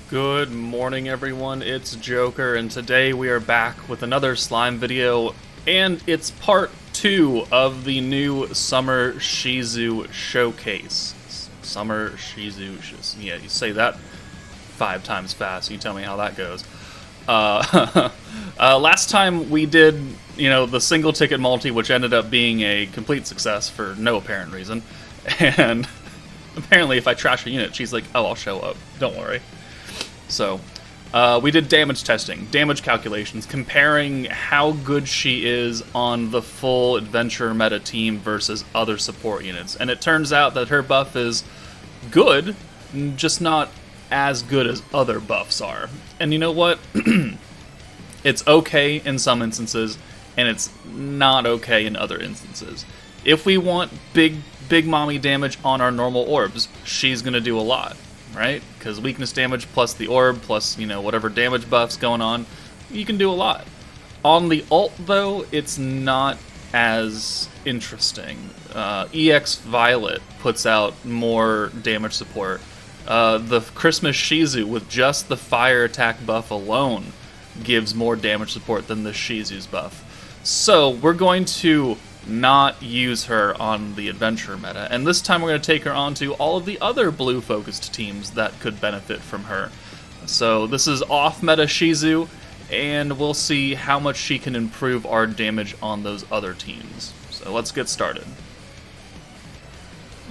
Good morning, everyone. It's Joker, and today we are back with another slime video, and it's part 2 of the new Summer Shizu showcase. Summer Shizu, yeah, you say that 5 times fast. You tell me how that goes. Last time we did, the single ticket multi, which ended up being a complete success for no apparent reason, and apparently if I trash a unit, she's like, "Oh, I'll show up. Don't worry." So, we did damage testing, damage calculations, comparing how good she is on the full adventure meta team versus other support units. And it turns out that her buff is good, just not as good as other buffs are. And you know what? It's okay in some instances, and it's not okay in other instances. If we want big mommy damage on our normal orbs, she's going to do a lot. Right? Because weakness damage plus the orb plus, whatever damage buffs going on, you can do a lot. On the ult, though, it's not as interesting. EX Violet puts out more damage support. The Christmas Shizu, with just the fire attack buff alone, gives more damage support than the Shizu's buff. So, we're going to not use her on the adventure meta, and this time we're going to take her onto all of the other blue focused teams that could benefit from her. So this is off meta Shizu, and we'll see how much she can improve our damage on those other teams. So let's get started.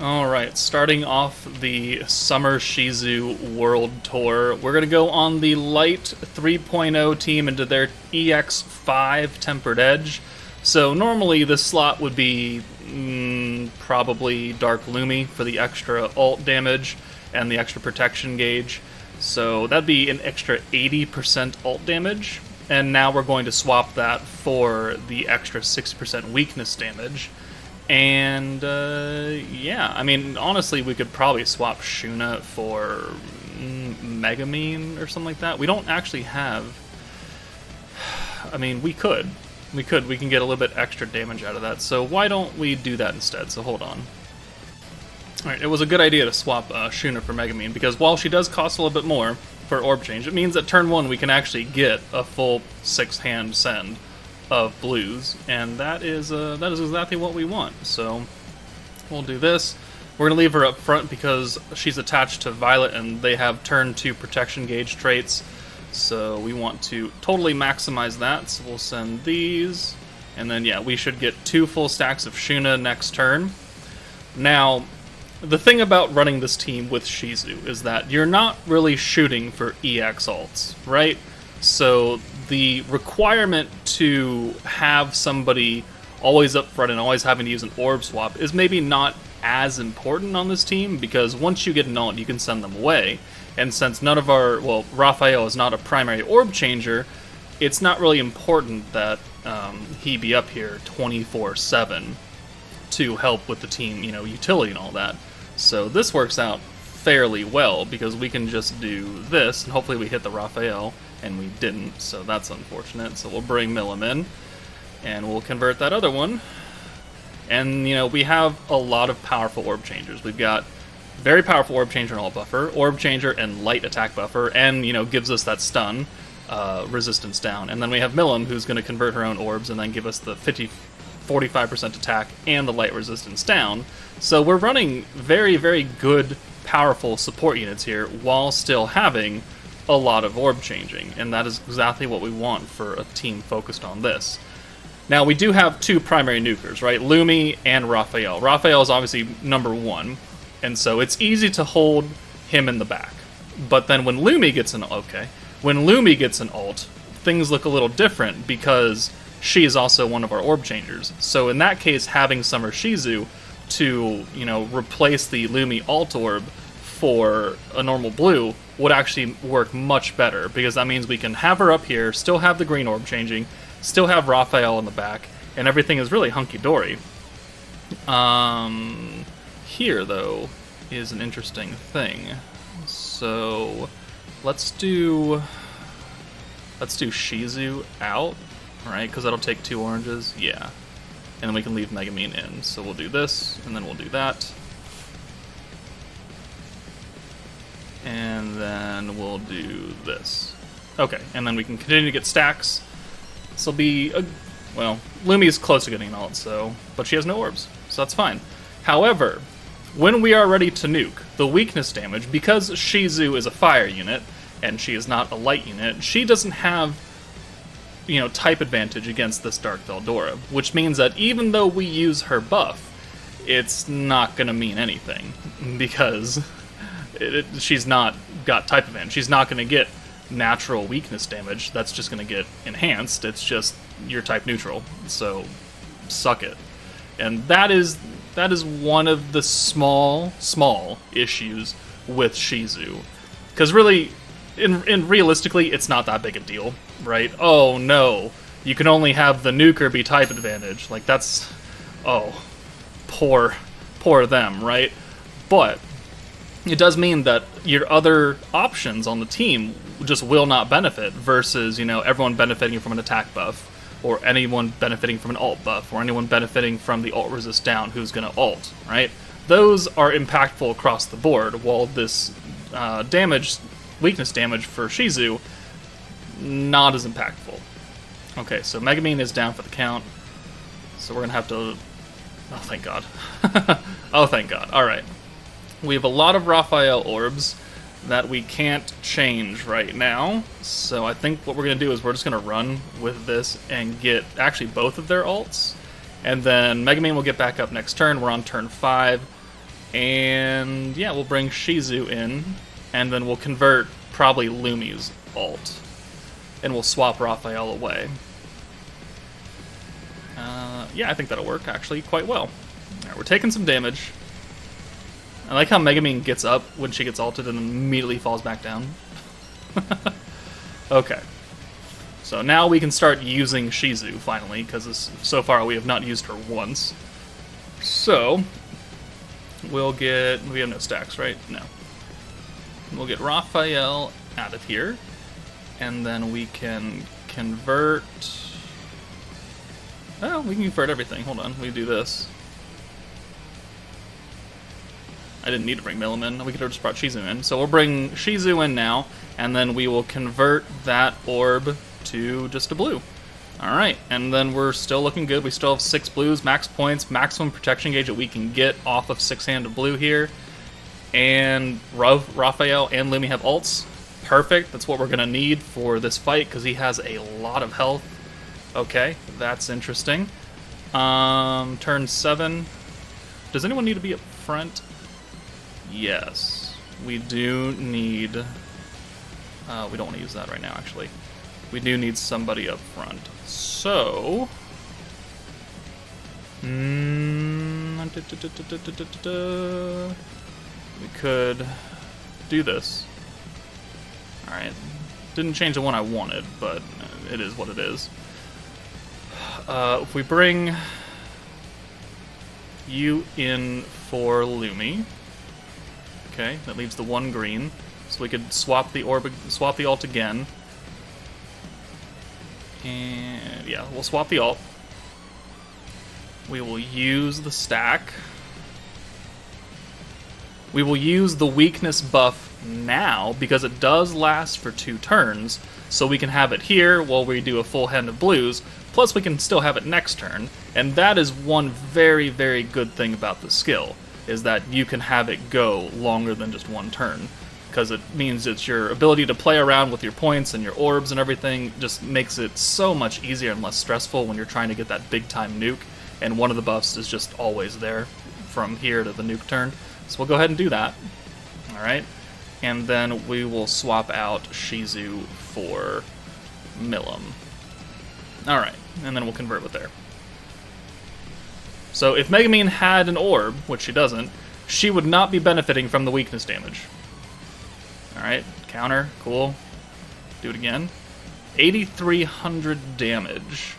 Alright, starting off the Summer Shizu World Tour, we're going to go on the Light 3.0 team into their EX5 Tempered Edge. So normally this slot would be probably Dark Lumi for the extra ult damage and the extra protection gauge. So that'd be an extra 80% ult damage. And now we're going to swap that for the extra 6% weakness damage. And yeah, I mean, honestly, we could probably swap Shuna for Megamine or something like that. We don't actually have... I mean, we could. We can get a little bit extra damage out of that, so why don't we do that instead? So hold on. Alright, it was a good idea to swap Shuna for Megamine, because while she does cost a little bit more for orb change, it means that turn 1 we can actually get a full 6-hand send of blues, and that is exactly what we want. So we'll do this. We're going to leave her up front because she's attached to Violet, and they have turn 2 protection gauge traits. So we want to totally maximize that, so we'll send these, and then yeah, we should get 2 full stacks of Shuna next turn. Now, the thing about running this team with Shizu is that you're not really shooting for EX ults, right? So the requirement to have somebody always up front and always having to use an orb swap is maybe not as important on this team, because once you get an ult, you can send them away. And since none of our, well, Raphael is not a primary orb changer, it's not really important that he be up here 24/7 to help with the team, utility and all that. So this works out fairly well, because we can just do this, and hopefully we hit the Raphael, and we didn't, so that's unfortunate. So we'll bring Milim in, and we'll convert that other one. And, we have a lot of powerful orb changers. We've got very powerful Orb Changer and Ult Buffer, Orb Changer and Light Attack Buffer, and, gives us that stun resistance down. And then we have Milim, who's going to convert her own orbs and then give us the 45% attack and the light resistance down. So we're running very, very good, powerful support units here while still having a lot of orb changing. And that is exactly what we want for a team focused on this. Now, we do have 2 primary nukers, right? Lumi and Raphael. Raphael is obviously number 1. And so it's easy to hold him in the back. But then when Lumi gets an ult, things look a little different, because she is also one of our orb changers. So in that case, having Summer Shizu to, replace the Lumi ult orb for a normal blue would actually work much better, because that means we can have her up here, still have the green orb changing, still have Raphael in the back, and everything is really hunky-dory. Here, though, is an interesting thing. So let's do Shizu out, right? Because that'll take 2 oranges. Yeah. And then we can leave Megamine in. So we'll do this, and then we'll do that. And then we'll we'll do this. Okay, and then we can continue to get stacks. This will be, well, Lumi's close to getting an ult, but she has no orbs, so that's fine. However, when we are ready to nuke, the weakness damage, because Shizu is a fire unit, and she is not a light unit, she doesn't have, type advantage against this Dark Veldora, which means that even though we use her buff, it's not going to mean anything, because she's not got type advantage. She's not going to get natural weakness damage. That's just going to get enhanced. It's just your type neutral, so suck it. And that is one of the small issues with Shizu, because really, realistically, it's not that big a deal, right? Oh no, you can only have the nuker be type advantage. Like, that's, oh, poor them, right? But it does mean that your other options on the team just will not benefit, versus, everyone benefiting from an attack buff, or anyone benefiting from an ult buff, or anyone benefiting from the ult resist down who's going to ult, right? Those are impactful across the board, while this weakness damage for Shizu, not as impactful. Okay, so Megumin is down for the count, so we're going to have to... Oh, thank God. Oh, thank God. Alright. We have a lot of Raphael orbs that we can't change right now, so I think what we're going to do is we're just going to run with this and get actually both of their ults, and then Megumin will get back up next turn. We're on turn 5, and yeah, we'll bring Shizu in, and then we'll convert probably Lumi's ult, and we'll swap Raphael away. Yeah, I think that'll work actually quite well. Alright, we're taking some damage. I like how Megumin gets up when she gets ulted and immediately falls back down. Okay. So now we can start using Shizu, finally, because so far we have not used her once. So, we'll get... We have no stacks, right? No. We'll get Raphael out of here, and then we can convert... Oh, we can convert everything. Hold on, we do this. I didn't need to bring Milim in. We could have just brought Shizu in. So we'll bring Shizu in now, and then we will convert that orb to just a blue. Alright, and then we're still looking good. We still have 6 blues, max points, maximum protection gauge that we can get off of 6-handed blue here. And Raphael and Lumi have ults. Perfect. That's what we're going to need for this fight, because he has a lot of health. Okay, that's interesting. Turn 7. Does anyone need to be up front? Yes. We do need... we don't want to use that right now, actually. We do need somebody up front. So... we could do this. Alright. Didn't change the one I wanted, but it is what it is. If we bring you in for Lumi, okay, that leaves the 1 green, so we could swap the ult again, and yeah, we'll swap the ult. We will use the stack. We will use the weakness buff now, because it does last for 2 turns, so we can have it here while we do a full hand of blues, plus we can still have it next turn, and that is one very, very good thing about the skill, is that you can have it go longer than just 1 turn, because it means it's your ability to play around with your points and your orbs and everything just makes it so much easier and less stressful when you're trying to get that big time nuke, and one of the buffs is just always there from here to the nuke turn. So we'll go ahead and do that. Alright, and then we will swap out Shizu for Milim. Alright, and then we'll convert with there. So if Megumin had an orb, which she doesn't, she would not be benefiting from the weakness damage. Alright, counter, cool. Do it again. 8,300 damage.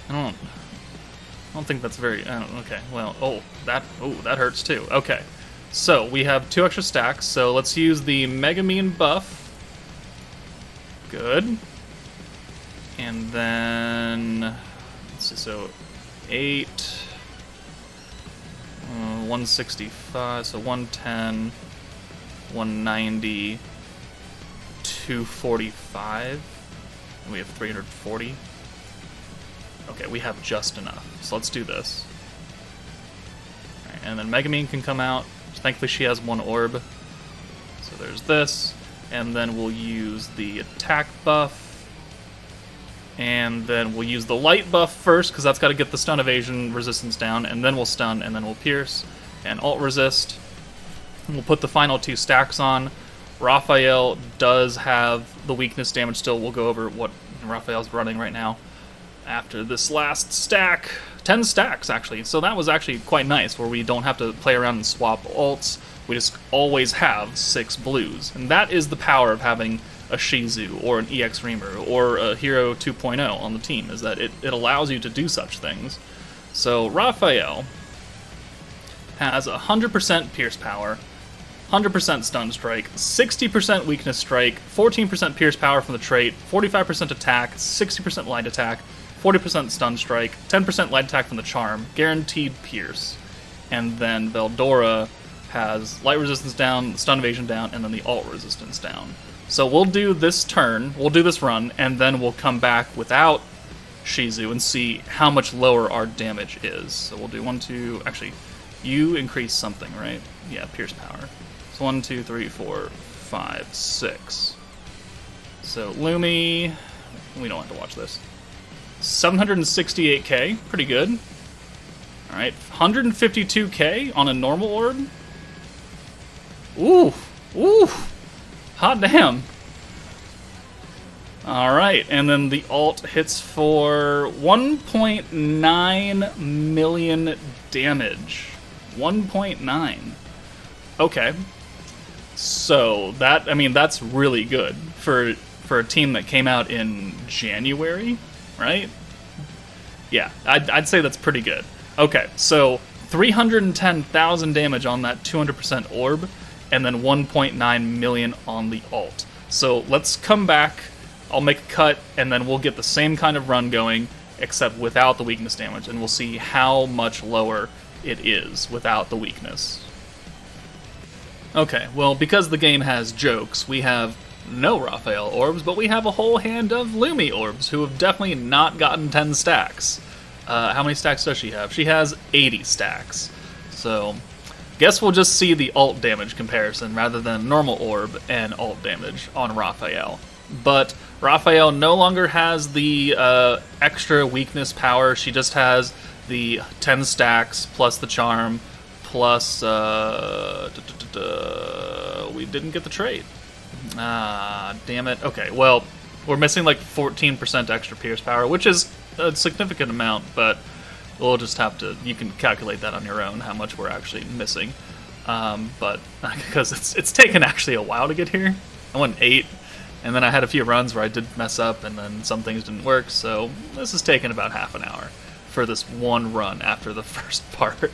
I don't think that's very... okay, well, that hurts too. Okay, so we have 2 extra stacks, so let's use the Megumin buff. Good. And then... let's see, so 8... 165, so 110, 190, 245. And we have 340. Okay, we have just enough. So let's do this. Alright, and then Megumin can come out. Thankfully she has one orb. So there's this. And then we'll use the attack buff. And then we'll use the light buff first, because that's got to get the stun evasion resistance down. And then we'll stun, and then we'll pierce. And alt resist. And we'll put the final 2 stacks on. Raphael does have the weakness damage still. We'll go over what Raphael's running right now. After this last stack, 10 stacks actually, so that was actually quite nice, where we don't have to play around and swap alts, we just always have 6 blues, and that is the power of having a Shizu, or an EX Reamer, or a Hero 2.0 on the team, is that it allows you to do such things. So Raphael has 100% Pierce Power, 100% Stun Strike, 60% Weakness Strike, 14% Pierce Power from the trait, 45% Attack, 60% Light Attack, 40% Stun Strike, 10% Light Attack from the Charm, guaranteed Pierce. And then Veldora has Light Resistance down, Stun Evasion down, and then the Alt Resistance down. So we'll do this turn, we'll do this run, and then we'll come back without Shizu and see how much lower our damage is. So we'll do 1, 2, actually, you increase something, right? Yeah, Pierce Power. So 1, 2, 3, 4, 5, 6. So Lumi, we don't have to watch this. 768k, pretty good. Alright, 152k on a normal orb. Ooh, ooh, hot damn. Alright, and then the alt hits for 1.9 million damage. 1.9. Okay. So that, I mean, that's really good for a team that came out in January, right? Yeah, I'd say that's pretty good. Okay, so 310,000 damage on that 200% orb, and then 1.9 million on the alt. So let's come back, I'll make a cut, and then we'll get the same kind of run going, except without the weakness damage, and we'll see how much lower it is without the weakness. Okay, well, because the game has jokes, we have no Raphael orbs, but we have a whole hand of Lumi orbs, who have definitely not gotten 10 stacks. How many stacks does she have? She has 80 stacks. So, guess we'll just see the alt damage comparison rather than normal orb and alt damage on Raphael. But Raphael no longer has the extra weakness power. She just has the 10 stacks plus the charm plus we didn't get the trait. Ah, damn it. Okay, well, we're missing like 14% extra Pierce Power, which is a significant amount, but we'll just have to, you can calculate that on your own, how much we're actually missing. But because it's taken actually a while to get here. I went 8, and then I had a few runs where I did mess up, and then some things didn't work, so this has taken about half an hour for this one run after the first part.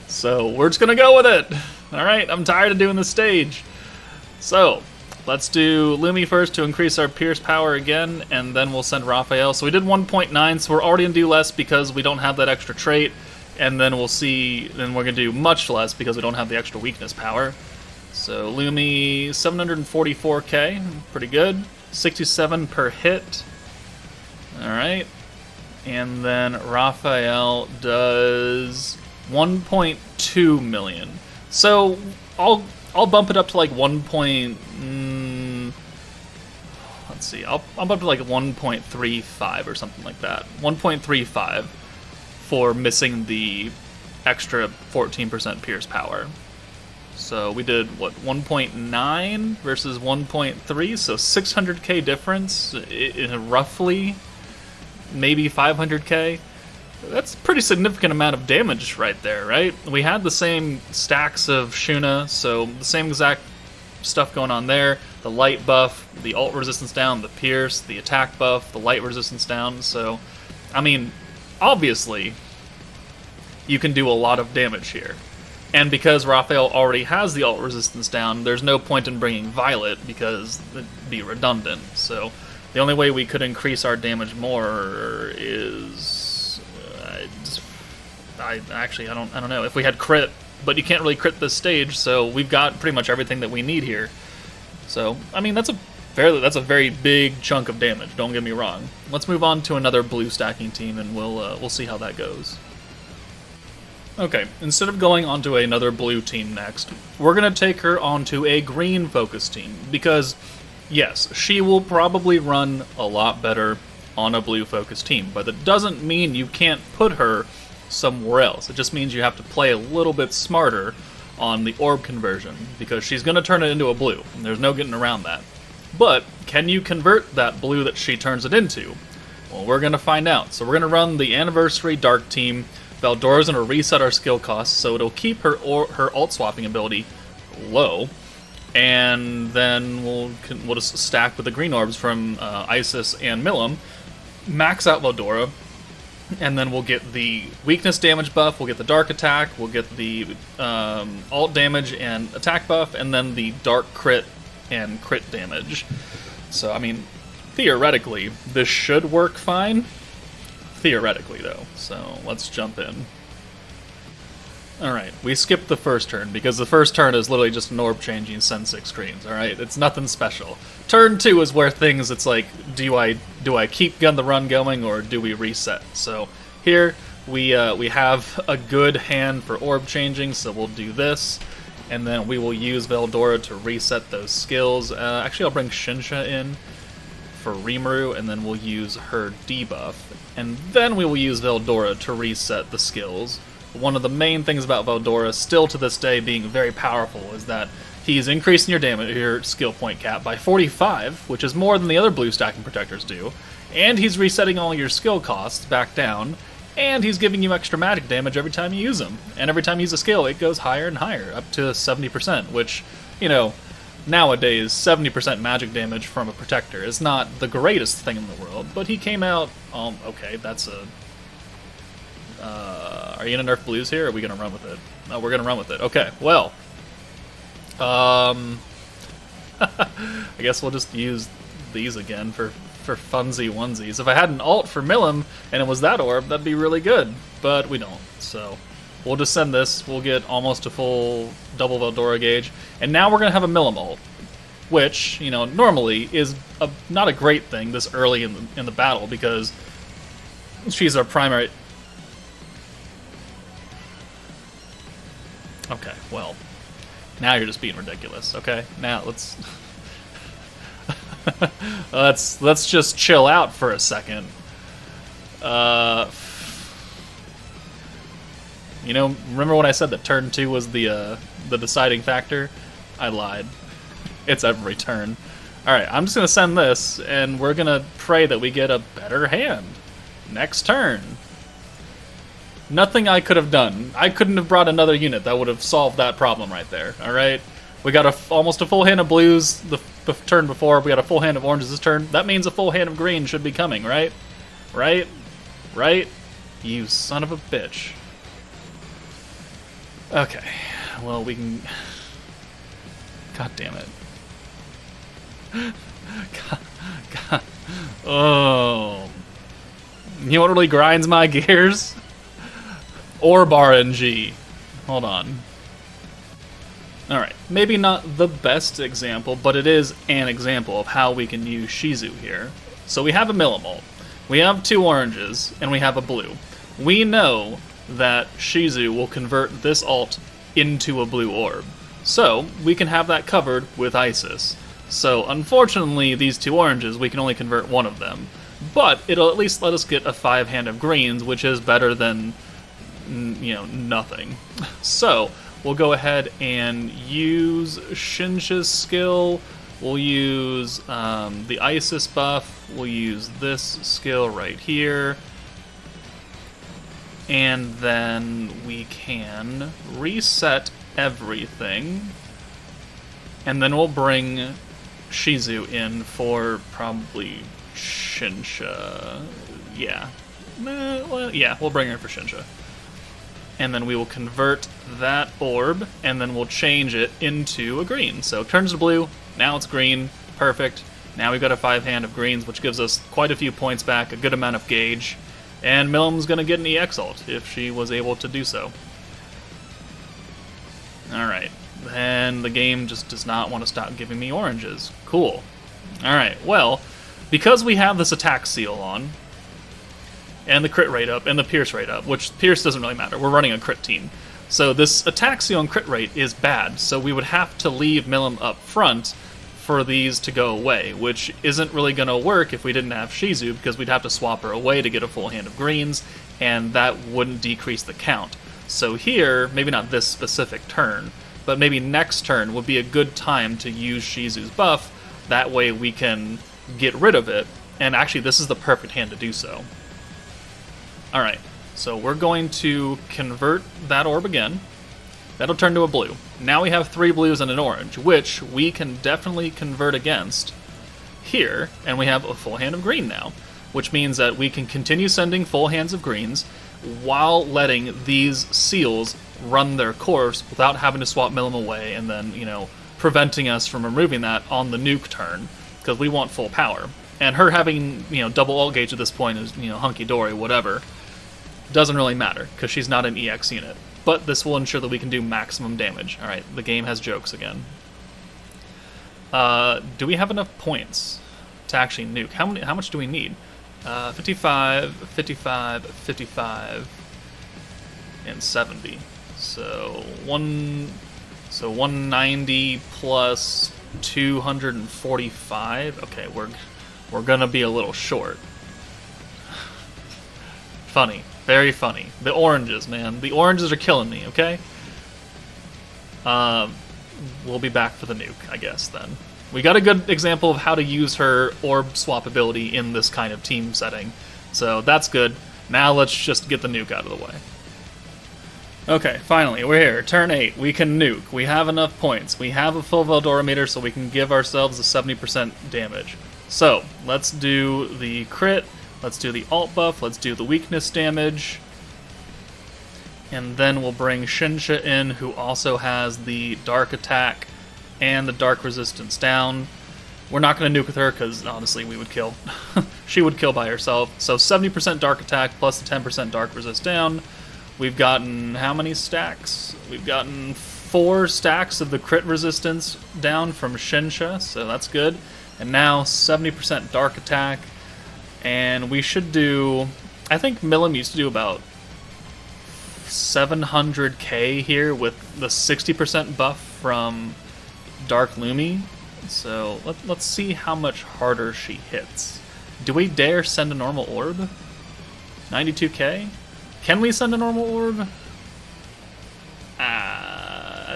So we're just gonna go with it. Alright, I'm tired of doing this stage. So let's do Lumi first to increase our Pierce Power again, and then we'll send Raphael. So we did 1.9, so we're already gonna do less because we don't have that extra trait, and then we'll see, then we're gonna do much less because we don't have the extra weakness power. So Lumi, 744k, pretty good. 67 per hit. Alright. And then Raphael does 1.2 million. So I'll bump it up to like 1. Let's see. I'll bump up to like 1.35 or something like that. 1.35 for missing the extra 14% Pierce Power. So we did what, 1.9 versus 1.3, so 600k difference, roughly. Maybe 500k. That's a pretty significant amount of damage right there, right? We had the same stacks of Shuna, so the same exact stuff going on there. The light buff, the alt resistance down, the pierce, the attack buff, the light resistance down. So, I mean, obviously, you can do a lot of damage here. And because Raphael already has the alt resistance down, there's no point in bringing Violet because it'd be redundant. So the only way we could increase our damage more is, I don't know. If we had crit but you can't really crit this stage, so we've got pretty much everything that we need here. So, I mean, that's a very big chunk of damage, don't get me wrong. Let's move on to another blue stacking team, and we'll see how that goes. Okay, instead of going onto another blue team next, we're going to take her onto a green focus team, because, yes, she will probably run a lot better on a blue focus team, but that doesn't mean you can't put her somewhere else. It just means you have to play a little bit smarter on the orb conversion, because she's going to turn it into a blue, and there's no getting around that. But, can you convert that blue that she turns it into? Well, we're going to find out. So we're going to run the Anniversary Dark team. Veldora's going to reset our skill costs, so it'll keep her alt swapping ability low, and then we'll just stack with the green orbs from Isis and Milim, max out Veldora, and then we'll get the weakness damage buff, we'll get the dark attack, we'll get the alt damage and attack buff, and then the dark crit and crit damage. So, I mean, theoretically, this should work fine. Theoretically, though. So, let's jump in. Alright, we skipped the first turn, because the first turn is literally just an orb changing send 6 screens, alright? It's nothing special. Turn 2 is where things, it's like, do I keep Gun the Run going, or do we reset? So, here, we have a good hand for orb changing, so we'll do this, and then we will use Veldora to reset those skills. Actually, I'll bring Shinsha in for Rimuru, and then we'll use her debuff. And then we will use Veldora to reset the skills. One of the main things about Veldora, still to this day being very powerful, is that he's increasing your skill point cap by 45, which is more than the other blue stacking protectors do, and he's resetting all your skill costs back down, and he's giving you extra magic damage every time you use him. And every time you use a skill, it goes higher and higher, up to 70%, which, you know, nowadays, 70% magic damage from a protector is not the greatest thing in the world, but he came out, okay, that's a... are you gonna nerf blues here, or are we gonna run with it? No, we're gonna run with it. Okay, well. I guess we'll just use these again for funsy onesies. If I had an alt for Milim, and it was that orb, that'd be really good, but we don't, so... We'll just send this, we'll get almost a full double Veldora gauge, and now we're going to have a Milim ult, which, you know, normally is not a great thing this early in the battle, because she's our primary... Okay, well, now you're just being ridiculous, okay? Now, let's just chill out for a second. You know, remember when I said that turn 2 was the deciding factor? I lied. It's every turn. Alright, I'm just going to send this, and we're going to pray that we get a better hand. Next turn. Nothing I could have done. I couldn't have brought another unit that would have solved that problem right there, alright? We got almost a full hand of blues the turn before, we got a full hand of oranges this turn. That means a full hand of green should be coming, right? Right? Right? You son of a bitch. Okay, well, we can... God damn it. God. Oh. You know what really grinds my gears? Orb RNG. Hold on. Alright, maybe not the best example, but it is an example of how we can use Shizu here. So we have a Milim ult, we have 2 oranges, and we have a blue. We know that Shizu will convert this ult into a blue orb. So, we can have that covered with Isis. So, unfortunately, these 2 oranges, we can only convert one of them. But, it'll at least let us get a 5-hand of greens, which is better than, you know, nothing. So, we'll go ahead and use Shinsha's skill. We'll use the Isis buff. We'll use this skill right here. And then we can reset everything. And then we'll bring Shizu in for probably Shinsha. Yeah. Well, yeah, we'll bring her for Shinsha. And then we will convert that orb, and then we'll change it into a green. So it turns to blue, now it's green, perfect. Now we've got a 5-hand of greens, which gives us quite a few points back, a good amount of gauge. And Milim's going to get an EX ult, if she was able to do so. Alright. And the game just does not want to stop giving me oranges. Cool. Alright, well, because we have this attack seal on, and the crit rate up, and the pierce rate up, which pierce doesn't really matter, we're running a crit team. So this attack seal and crit rate is bad, so we would have to leave Milim up front for these to go away, which isn't really going to work if we didn't have Shizu, because we'd have to swap her away to get a full hand of greens, and that wouldn't decrease the count. So here, maybe not this specific turn, but maybe next turn would be a good time to use Shizu's buff, that way we can get rid of it, and actually this is the perfect hand to do so. Alright, so we're going to convert that orb again. That'll turn to a blue. Now we have 3 blues and an orange, which we can definitely convert against here, and we have a full hand of green now, which means that we can continue sending full hands of greens while letting these seals run their course without having to swap Milim away and then, preventing us from removing that on the nuke turn, because we want full power. And her having, double ult gauge at this point is, hunky-dory, whatever. Doesn't really matter, because she's not an EX unit. But this will ensure that we can do maximum damage. Alright, the game has jokes again. Do we have enough points to actually nuke? How much do we need? 55, 55, 55, and 70. So 190 plus 245. Okay, we're gonna be a little short. Funny. Very funny. The oranges, man. The oranges are killing me, okay? We'll be back for the nuke, I guess, then. We got a good example of how to use her orb swap ability in this kind of team setting. So that's good. Now let's just get the nuke out of the way. Okay, finally, we're here. Turn 8. We can nuke. We have enough points. We have a full Veldora meter, so we can give ourselves a 70% damage. So, let's do the crit. Let's do the alt buff, let's do the weakness damage, and then we'll bring Shinsha in, who also has the dark attack and the dark resistance down. We're not going to nuke with her, because honestly we would kill. She would kill by herself. So 70% dark attack plus the 10% dark resist down. We've gotten how many stacks? We've gotten 4 stacks of the crit resistance down from Shinsha, so that's good. And now 70% dark attack. And we should do, I think Milim used to do about 700k here with the 60% buff from Dark Lumi. So let's see how much harder she hits. Do we dare send a normal orb? 92k? Can we send a normal orb? I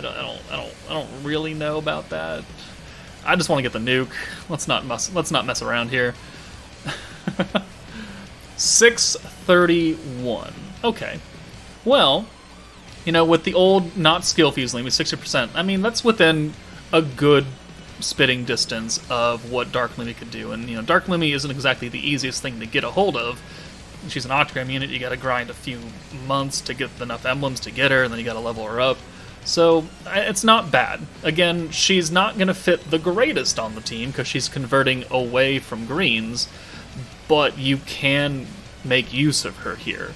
don't really know about that. I just want to get the nuke. Let's not mess around here. 631. Okay. Well, with the old not skill fuseling with 60%, I mean, that's within a good spitting distance of what Dark Lumi could do. And, Dark Lumi isn't exactly the easiest thing to get a hold of. She's an Octagram unit, you gotta grind a few months to get enough emblems to get her, and then you gotta level her up. So, it's not bad. Again, she's not gonna fit the greatest on the team, because she's converting away from greens, but you can make use of her here.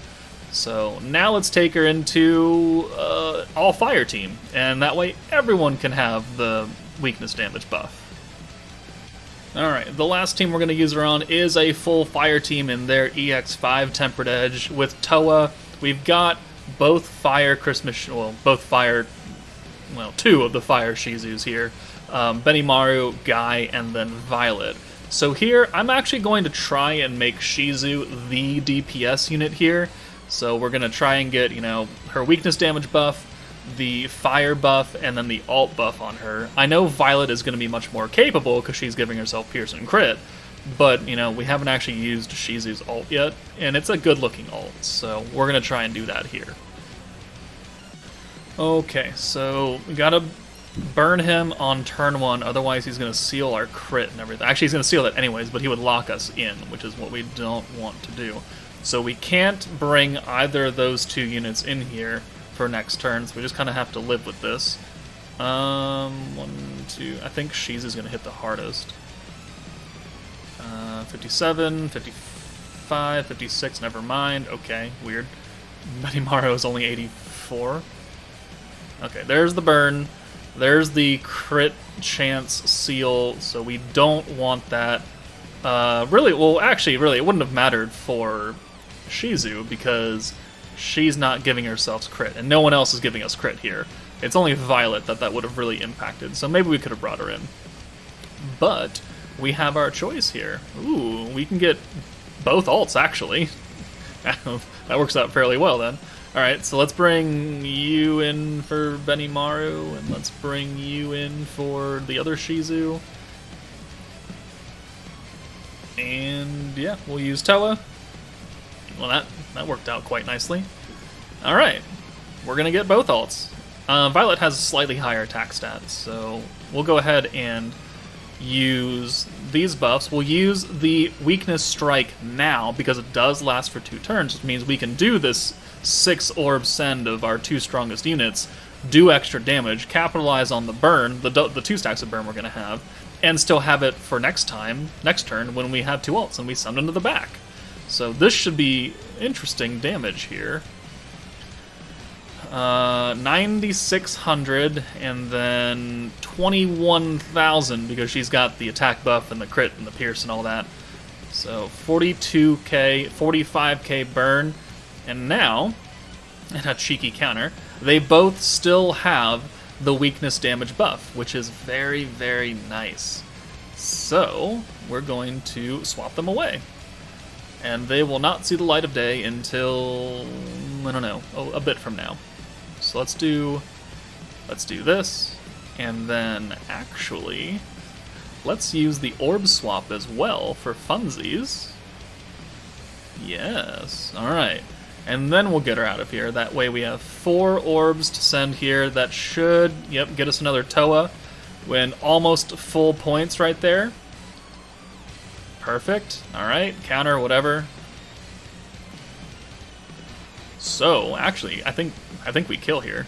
So now let's take her into all fire team, and that way everyone can have the weakness damage buff. Alright, the last team we're going to use her on is a full fire team in their EX5 Tempered Edge with Toa. We've got both fire Christmas, two of the fire Shizus here. Benimaru, Guy, and then Violet. So here, I'm actually going to try and make Shizu the DPS unit here. So we're going to try and get, her weakness damage buff, the fire buff, and then the alt buff on her. I know Violet is going to be much more capable because she's giving herself Pierce and Crit, but, we haven't actually used Shizu's alt yet, and it's a good-looking alt, so we're going to try and do that here. Okay, so we got to burn him on turn 1, otherwise he's going to seal our crit and everything. Actually, he's going to seal that anyways, but he would lock us in, which is what we don't want to do. So we can't bring either of those 2 units in here for next turn, so we just kind of have to live with this. 1, 2, I think Shizu's going to hit the hardest. 57, 55, 56, never mind. Okay, weird. Benimaru is only 84. Okay, there's the burn. There's the crit chance seal, so we don't want that. Really, well, actually, really, it wouldn't have mattered for Shizu because she's not giving herself crit, and no one else is giving us crit here. It's only Violet that would have really impacted, so maybe we could have brought her in. But we have our choice here. Ooh, we can get both ults, actually. That works out fairly well, then. Alright, so let's bring you in for Benimaru, and let's bring you in for the other Shizu. And yeah, we'll use Toa. Well, that worked out quite nicely. Alright, we're going to get both ults. Violet has slightly higher attack stats, so we'll go ahead and use these buffs. We'll use the weakness strike now because it does last for 2 turns, which means we can do this 6 orb send of our 2 strongest units, do extra damage, capitalize on the burn, the 2 stacks of burn we're going to have, and still have it for next turn when we have 2 ults and we send them to the back. So this should be interesting damage here. 9,600 and then 21,000 because she's got the attack buff and the crit and the pierce and all that. So 42k, 45k burn, and now, and a cheeky counter, they both still have the weakness damage buff, which is very, very nice. So we're going to swap them away. And they will not see the light of day until, I don't know, a bit from now. So let's do this, and then actually, let's use the orb swap as well for funsies. Yes, alright. And then we'll get her out of here. That way we have 4 orbs to send here. That should, yep, get us another Toa. When almost full points right there. Perfect. Alright, counter, whatever. So, actually, I think we kill here.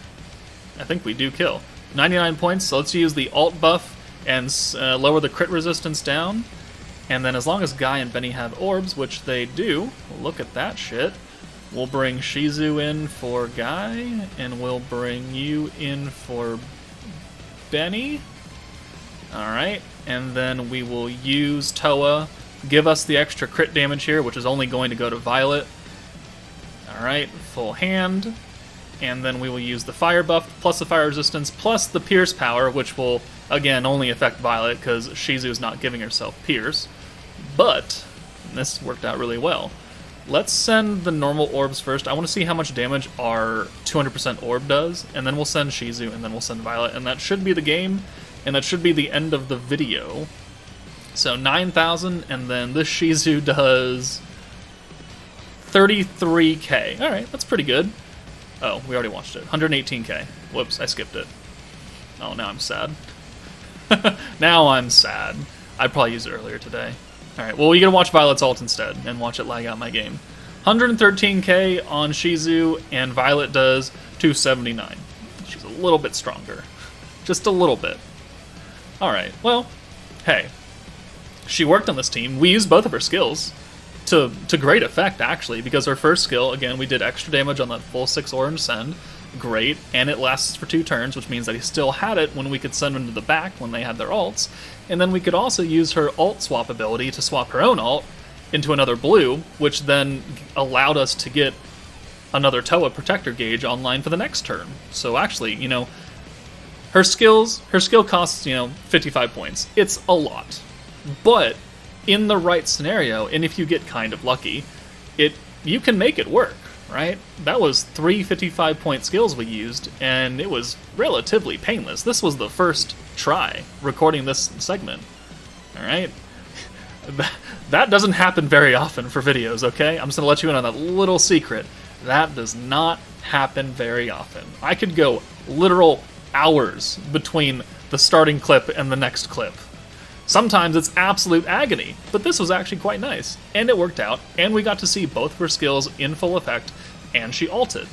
I think we do kill. 99 points, so let's use the alt buff and lower the crit resistance down. And then as long as Guy and Benny have orbs, which they do, look at that shit, we'll bring Shizu in for Guy, and we'll bring you in for Benny. Alright, and then we will use Toa, give us the extra crit damage here, which is only going to go to Violet. Alright, full hand. And then we will use the fire buff, plus the fire resistance, plus the pierce power, which will, again, only affect Violet, because Shizu's not giving herself pierce. But, this worked out really well. Let's send the normal orbs first. I want to see how much damage our 200% orb does, and then we'll send Shizu, and then we'll send Violet, and that should be the game, and that should be the end of the video. So 9,000, and then this Shizu does 33k. Alright, that's pretty good. Oh, we already watched it. 118k. Whoops, I skipped it. Oh, now I'm sad. Now I'm sad. I'd probably use it earlier today. Alright, well, you're going to watch Violet's ult instead, and watch it lag out my game. 113k on Shizu, and Violet does 279. She's a little bit stronger. Just a little bit. Alright, well, hey. She worked on this team. We used both of her skills. To great effect, actually, because her first skill, again, we did extra damage on that full 6 orange send. Great, and it lasts for 2 turns, which means that he still had it when we could send him to the back when they had their ults. And then we could also use her ult swap ability to swap her own ult into another blue, which then allowed us to get another Toa protector gauge online for the next turn. So actually, you know, her skill costs, 55 points. It's a lot. But in the right scenario, and if you get kind of lucky, you can make it work, right? That was 3 55-point skills we used, and it was relatively painless. This was the first try recording this segment, all right? That doesn't happen very often for videos, okay? I'm just going to let you in on that little secret. That does not happen very often. I could go literal hours between the starting clip and the next clip. Sometimes it's absolute agony, but this was actually quite nice, and it worked out, and we got to see both of her skills in full effect, and she ulted.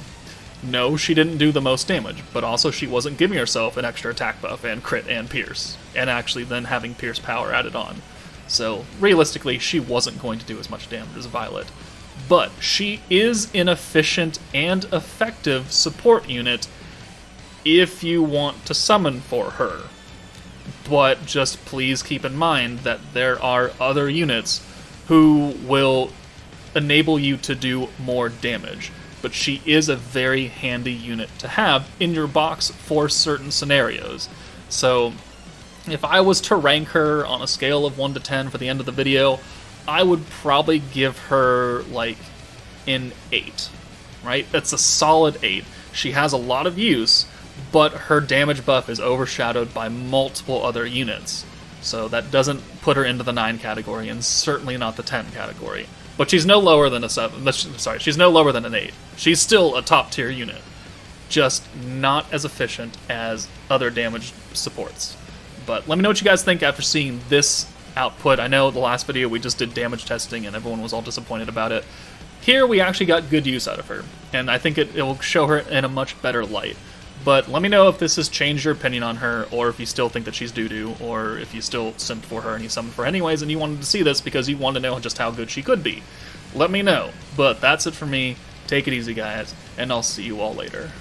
No, she didn't do the most damage, but also she wasn't giving herself an extra attack buff and crit and pierce, and actually then having pierce power added on. So, realistically, she wasn't going to do as much damage as Violet. But she is an efficient and effective support unit if you want to summon for her. But just please keep in mind that there are other units who will enable you to do more damage. But she is a very handy unit to have in your box for certain scenarios. So if I was to rank her on a scale of 1 to 10 for the end of the video, I would probably give her like an 8, right? That's a solid 8. She has a lot of use, but her damage buff is overshadowed by multiple other units. So that doesn't put her into the 9 category, and certainly not the 10 category. But she's no lower than a 7. Sorry, she's no lower than an 8. She's still a top tier unit, just not as efficient as other damage supports. But let me know what you guys think after seeing this output. I know the last video we just did damage testing and everyone was all disappointed about it. Here we actually got good use out of her, and I think it will show her in a much better light. But let me know if this has changed your opinion on her, or if you still think that she's doo-doo, or if you still simped for her and you summoned for her anyways and you wanted to see this because you wanted to know just how good she could be. Let me know. But that's it for me. Take it easy, guys, and I'll see you all later.